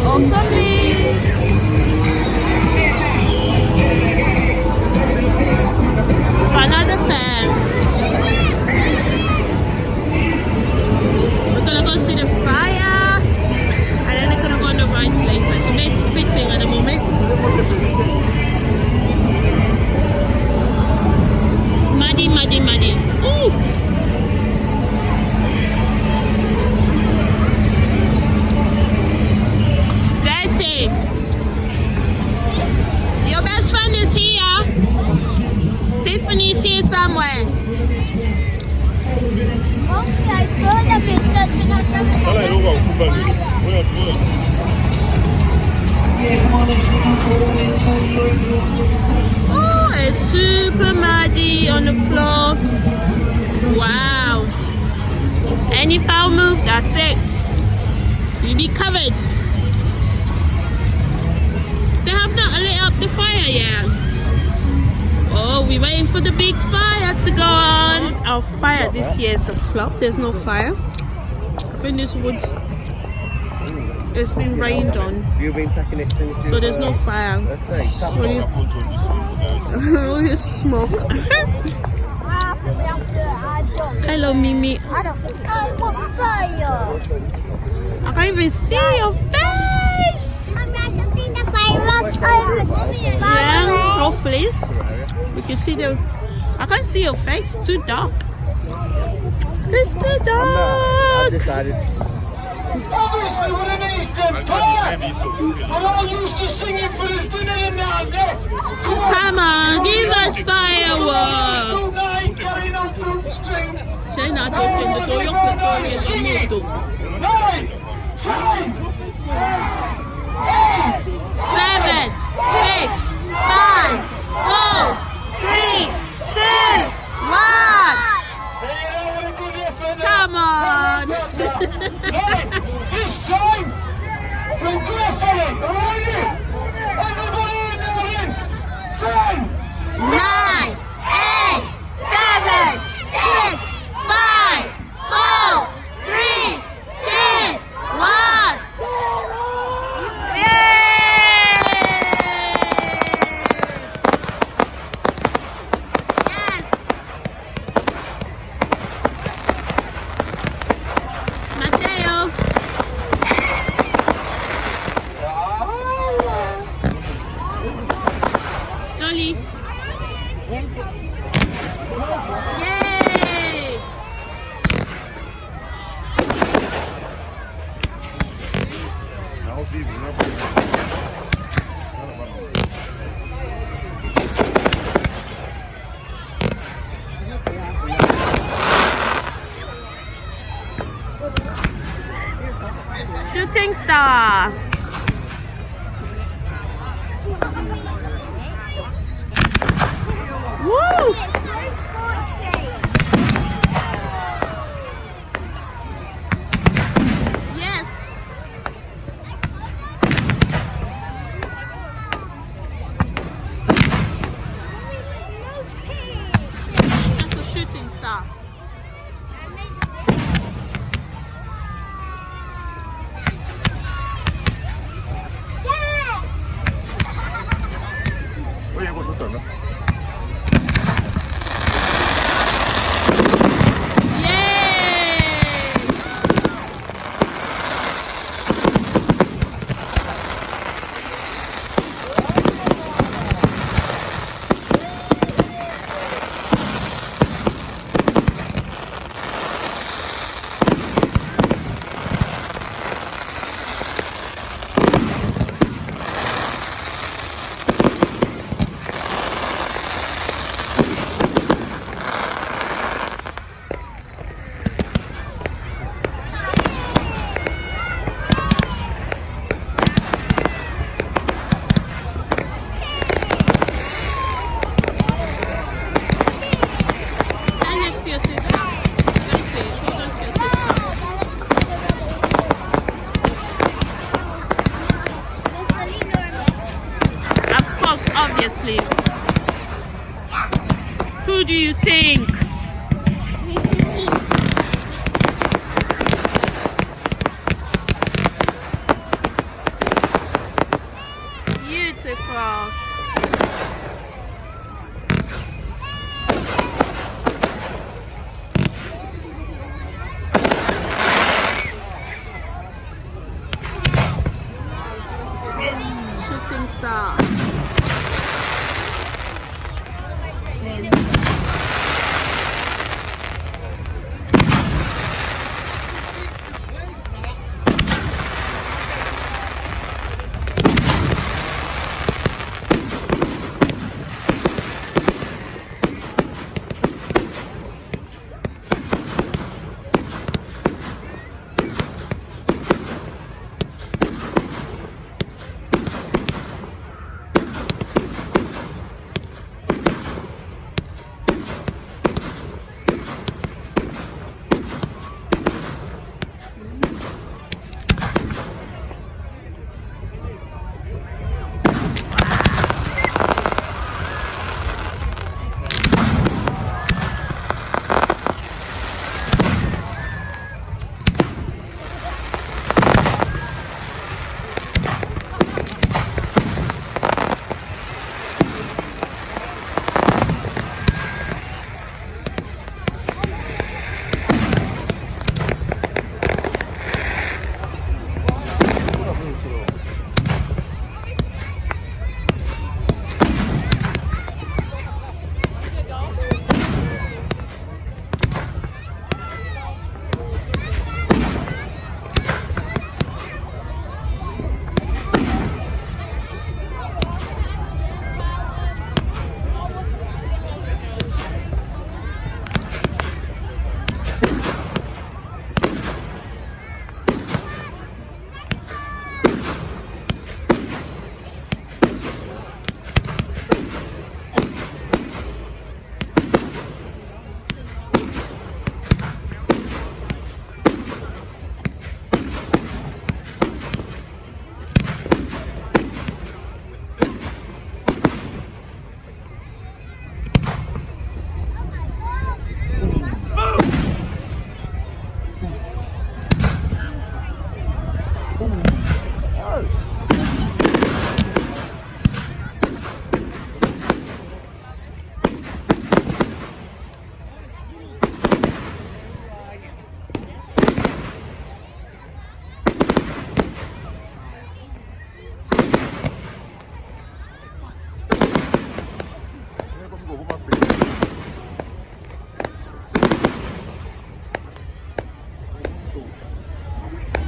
Also, please. Another fan. We're gonna go see the fire, and then we're gonna go on the rides later. So they're spitting at the moment. Muddy, muddy, muddy. Ooh. Dirty. Your best friend is here. Tiffany's here somewhere. Oh, it's super muddy on the floor. Wow. Any foul move, that's it. You'll be covered. They have not lit up the fire yet. Oh, we're waiting for the big fire to go on. Our fire this year is a flop. There's no fire. I think this woods, it's been rained on. So there's no fire. Only smoke. Hello, Mimi. I can't even see your face. Yeah, hopefully. We can see the... I can't see your face. It's too dark. It's too dark. I've decided. Obviously we're an Eastern part. We're all used to singing for this dinner and that. Come on, give us fireworks. Sei nato in the door, 9, 10, 7, 6, 5, 4, 3, 2, 1. Come on. This time, we'll go for it. Ready? Everybody in there in 10, 9, 8, 7, 6, 5, 4, 3, 2, 1. Dolly. Yay! Shooting star. Woo! Yes. That's a shooting star. do you think? Beautiful. Shooting star.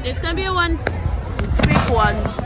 It's gonna be a one big one.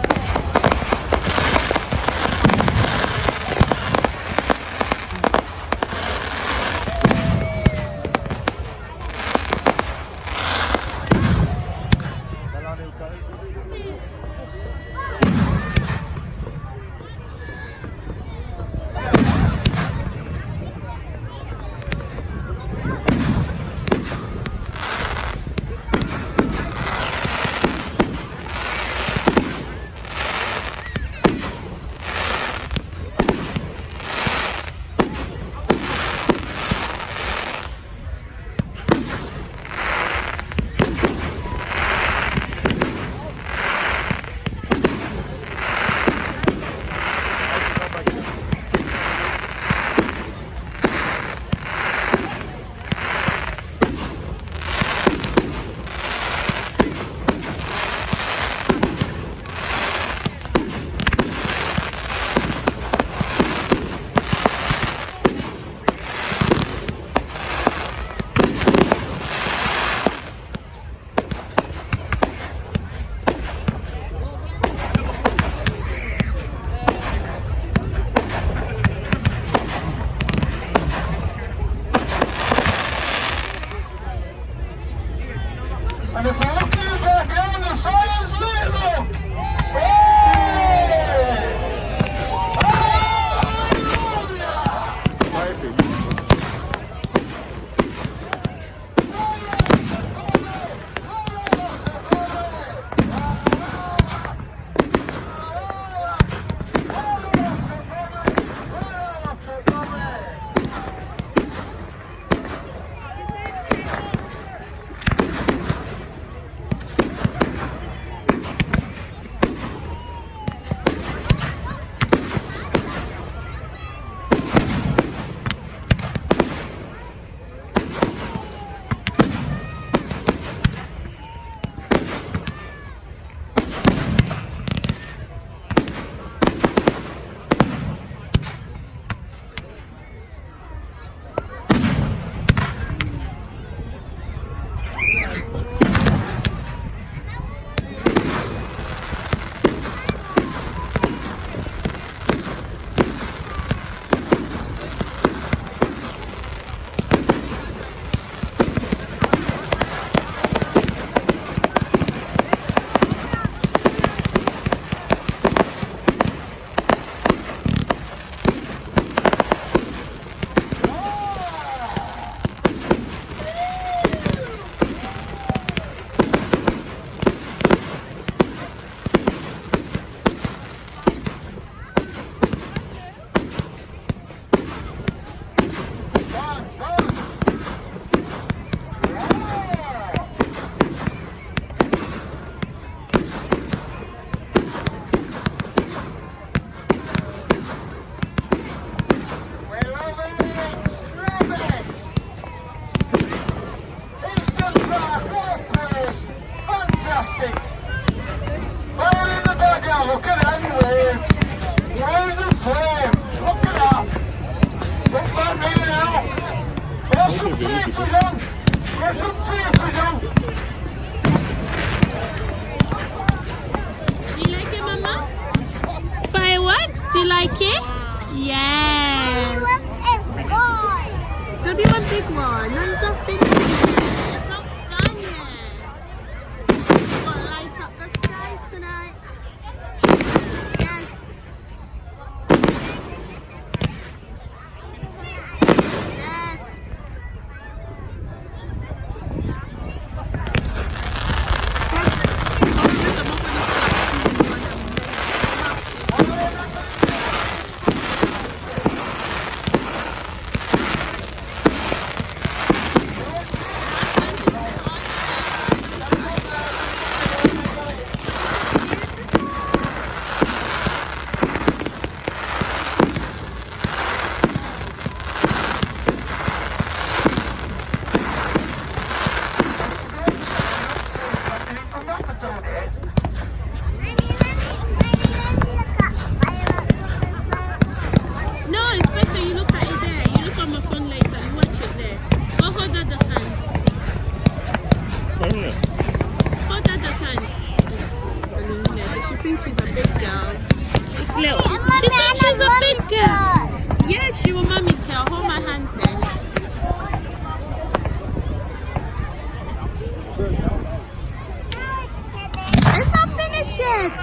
支撑，也是最支撑。 You like it, Mama? Fireworks? Do you like it? Yeah. It's gonna be one big one. No, it's not finished yet. It's not done yet. We're gonna light up the sky tonight. Yes. Yes. No, it's better you look at it there. You look on my phone later and watch it there. Go hold Dada's hand. Hold Dada's hand. She thinks she's a big girl. It's little. She thinks she's a big girl. Yeah, she will mommy's girl. Hold my hand then. It's not finished yet.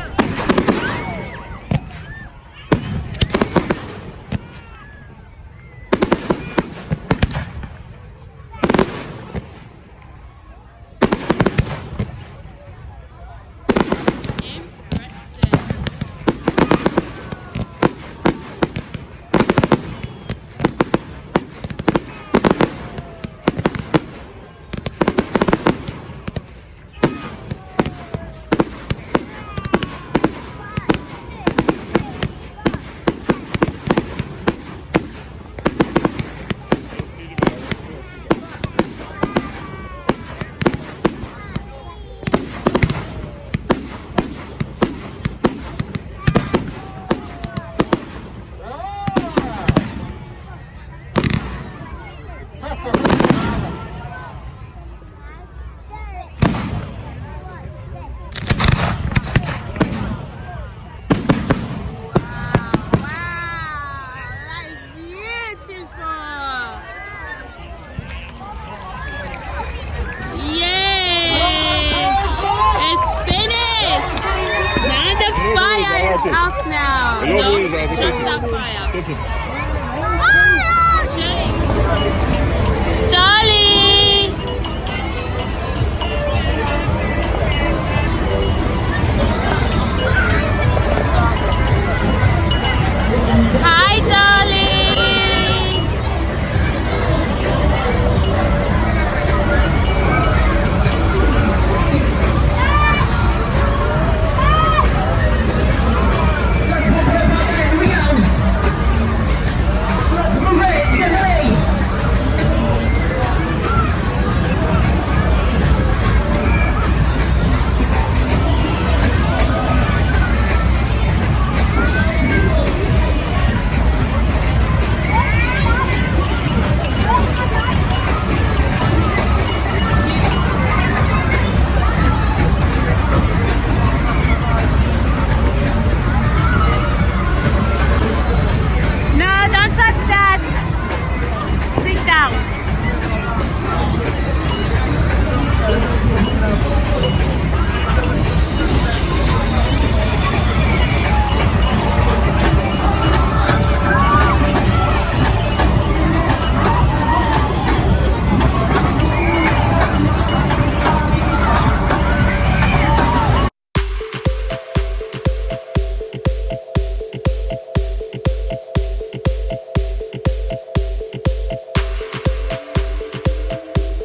Up now. No, just that fire. Dolly! Hi, Dolly!